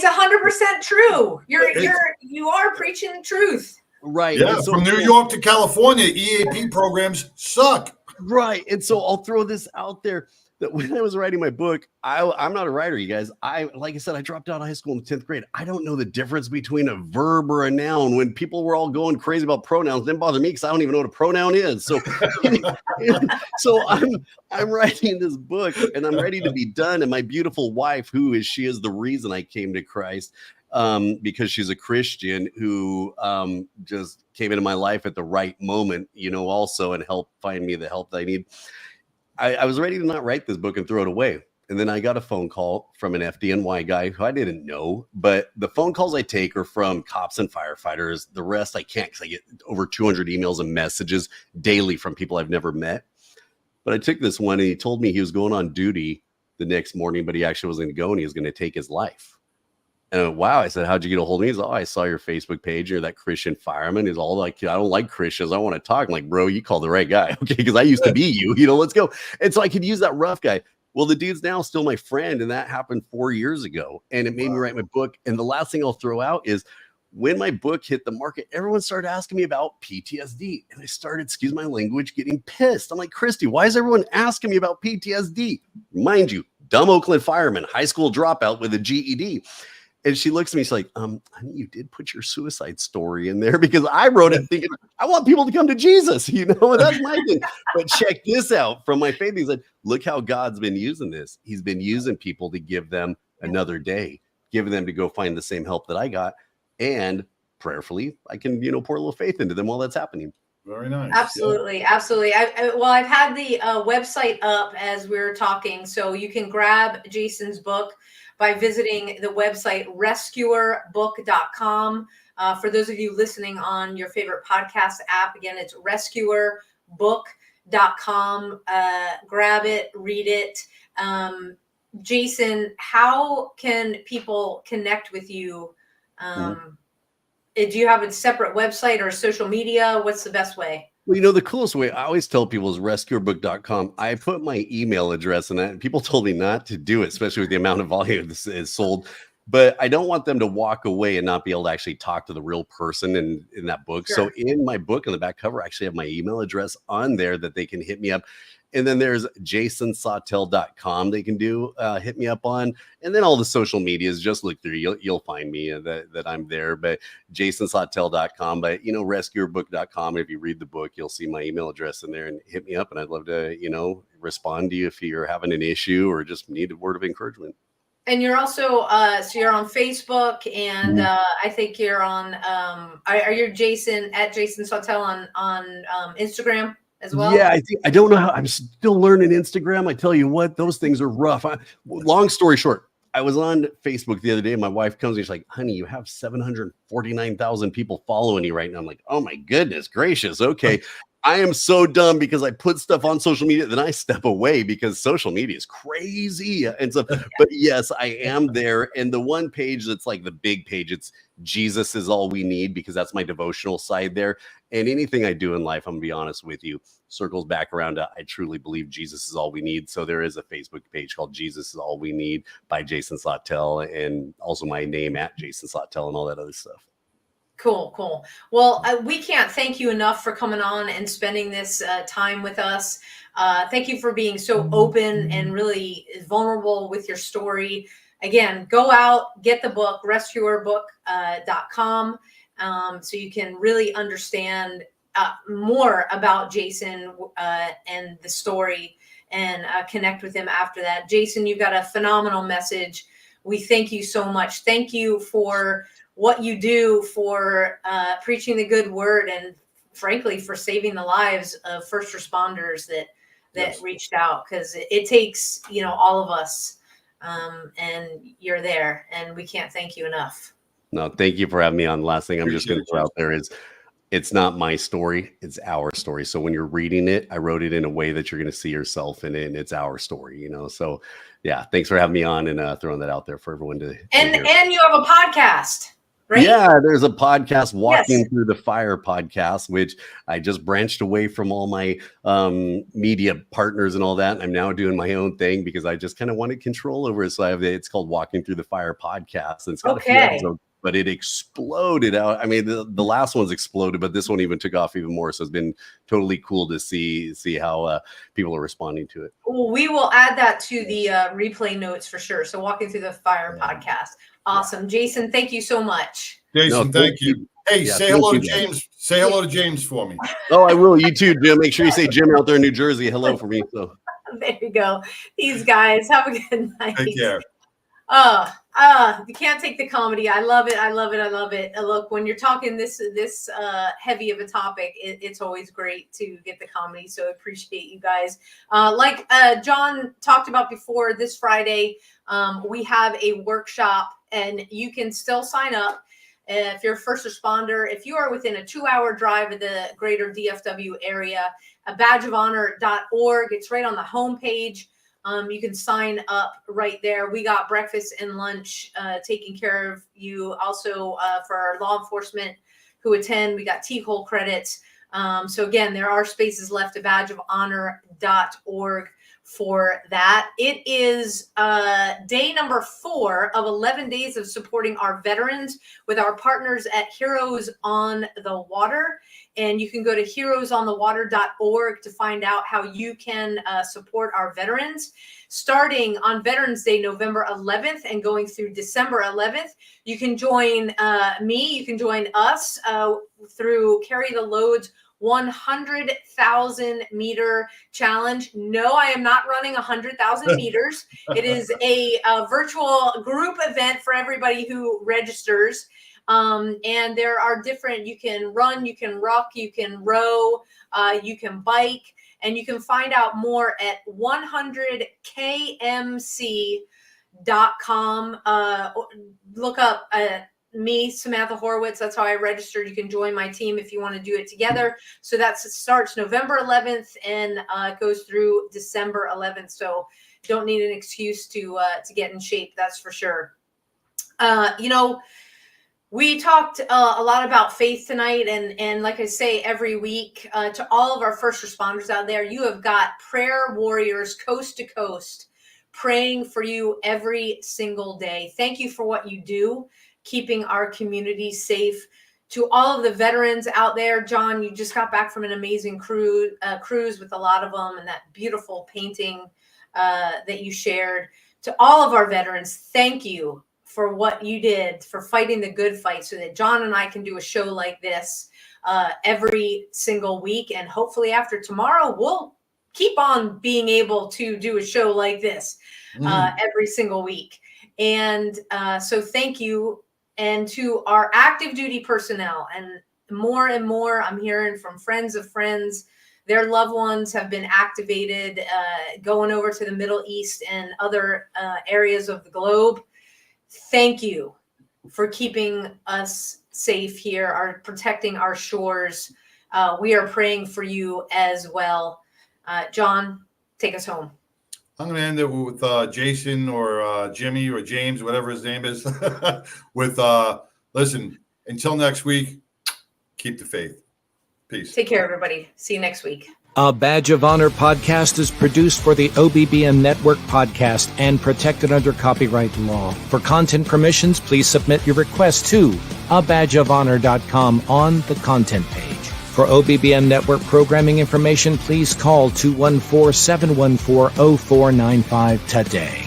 100% true. You are preaching truth. Right. Yeah, so from New York to California, EAP programs suck. Right. And so I'll throw this out there, that when I was writing my book, I'm not a writer, you guys. Like I said, I dropped out of high school in the 10th grade. I don't know the difference between a verb or a noun. When people were all going crazy about pronouns, didn't bother me because I don't even know what a pronoun is. So, so I'm writing this book and I'm ready to be done. And my beautiful wife, she is the reason I came to Christ. Because she's a Christian who just came into my life at the right moment, also, and helped find me the help that I need. I was ready to not write this book and throw it away. And then I got a phone call from an FDNY guy who I didn't know, but the phone calls I take are from cops and firefighters. The rest I can't, because I get over 200 emails and messages daily from people I've never met. But I took this one, and he told me he was going on duty the next morning, but he actually wasn't going to go, and he was going to take his life. And wow, I said, how'd you get a hold of me? He's like, oh, I saw your Facebook page. You're that Christian fireman. He's all like, I don't like Christians. I want to talk. I'm like, bro, you called the right guy. Okay, because I used to be you. Let's go. And so I could use that rough guy. Well, the dude's now still my friend, and that happened 4 years ago. And it made me write my book. And the last thing I'll throw out is, when my book hit the market, everyone started asking me about PTSD. And I started, excuse my language, getting pissed. I'm like, Christy, why is everyone asking me about PTSD? Mind you, dumb Oakland fireman, high school dropout with a GED. And she looks at me, she's like, honey, you did put your suicide story in there, because I wrote it thinking, I want people to come to Jesus, and that's my thing. But check this out from my faith. He's like, look how God's been using this. He's been using people to give them another day, giving them to go find the same help that I got. And prayerfully, I can, pour a little faith into them while that's happening. Very nice. Absolutely. Yeah. Absolutely. I've had the website up as we were talking, so you can grab Jason's book by visiting the website rescuerbook.com. For those of you listening on your favorite podcast app, again, it's rescuerbook.com. Grab it, read it. Jason, how can people connect with you? Do you have a separate website or social media? What's the best way? Well, the coolest way I always tell people is rescuerbook.com. I put my email address in that, and people told me not to do it, especially with the amount of volume this is sold. but I don't want them to walk away and not be able to actually talk to the real person in that book. Sure. So in my book, on the back cover, I actually have my email address on there that they can hit me up. And then there's jasonsautel.com they can hit me up on. And then all the social medias, just look through, you'll find me that I'm there. But jasonsautel.com, but rescuerbook.com. If you read the book, you'll see my email address in there and hit me up. And I'd love to, respond to you if you're having an issue or just need a word of encouragement. And you're also, so you're on Facebook, and I think you're on, are you Jason at Jason Sautel on Instagram as well? Yeah, I don't know how. I'm still learning Instagram. I tell you what, those things are rough. Long story short, I was on Facebook the other day, and my wife comes and she's like, "Honey, you have 749,000 people following you right now." I'm like, "Oh my goodness gracious, okay." I am so dumb because I put stuff on social media, then I step away because social media is crazy. And so, but yes, I am there. And the one page that's like the big page, it's Jesus is all we need, because that's my devotional side there. And anything I do in life, I'm gonna be honest with you, circles back around to I truly believe Jesus is all we need. So there is a Facebook page called Jesus is All We Need by Jason Sautel, and also my name at Jason Sautel and all that other stuff. Cool. Well, we can't thank you enough for coming on and spending this time with us. Thank you for being so open and really vulnerable with your story. Again, go out, get the book, rescuerbook.com, so you can really understand more about Jason and the story, and connect with him after that. Jason, you've got a phenomenal message. We thank you so much. Thank you for what you do for preaching the good word, and frankly for saving the lives of first responders that yes. reached out, because it takes all of us, and you're there, and we can't thank you enough. No, thank you for having me on. The last thing I'm just going to throw out there is it's not my story, it's our story. So when you're reading it, I wrote it in a way that you're going to see yourself in it, and it's our story, so yeah, thanks for having me on and throwing that out there for everyone to and you have a podcast. Right? Yeah, there's a podcast, Walking Through the Fire podcast, which I just branched away from all my media partners and all that. And I'm now doing my own thing because I just kind of wanted control over it. So it's called Walking Through the Fire podcast. And it's got a few episodes, but it exploded out. I mean, the last one's exploded, but this one even took off even more. So it's been totally cool to see how people are responding to it. Well, we will add that to the replay notes for sure. So Walking Through the Fire podcast. Awesome. Jason, thank you so much. Jason, thank you. Hey, say hello to James. Say hello to James for me. Oh, I will. You too, Jim. Make sure you say Jim out there in New Jersey hello for me. So there you go. These guys, have a good night. Take care. You can't take the comedy. I love it. Look, when you're talking this heavy of a topic, it's always great to get the comedy. So I appreciate you guys. Like John talked about before, this Friday, we have a workshop, and you can still sign up if you're a first responder. If you are within a 2-hour drive of the greater DFW area, badgeofhonor.org. It's right on the homepage. You can sign up right there. We got breakfast and lunch taking care of you. Also, for our law enforcement who attend, we got T-hole credits. So again, there are spaces left at badgeofhonor.org for that. It is day number 4 of 11 days of supporting our veterans with our partners at Heroes on the Water. And you can go to heroesonthewater.org to find out how you can support our veterans. Starting on Veterans Day, November 11th, and going through December 11th, you can join me, you can join us through Carry the Loads 100,000 meter challenge. No, I am not running 100,000 meters. It is a virtual group event for everybody who registers. And there are different, you can run, you can rock, you can row, you can bike, and you can find out more at 100kmc.com. Look up me, Samantha Horwitz. That's how I registered. You can join my team if you want to do it together. So that starts November 11th and goes through December 11th. So don't need an excuse to get in shape. That's for sure. We talked a lot about faith tonight, and like I say every week, to all of our first responders out there, you have got prayer warriors coast to coast praying for you every single day. Thank you for what you do, keeping our community safe. To all of the veterans out there, John, you just got back from an amazing cruise with a lot of them, and that beautiful painting that you shared. To all of our veterans, thank you for what you did, for fighting the good fight so that John and I can do a show like this every single week. And hopefully after tomorrow, we'll keep on being able to do a show like this every single week. And so thank you. And to our active duty personnel, and more I'm hearing from friends of friends, their loved ones have been activated, going over to the Middle East and other areas of the globe. Thank you for keeping us safe here, protecting our shores. We are praying for you as well. John, take us home. I'm going to end it with Jason or Jimmy or James, whatever his name is, with, listen, until next week, keep the faith. Peace. Take care, everybody. See you next week. A Badge of Honor podcast is produced for the OBBN Network podcast and protected under copyright law. For content permissions, please submit your request to abadgeofhonor.com on the content page. For OBBN Network programming information, please call 214-714-0495 today.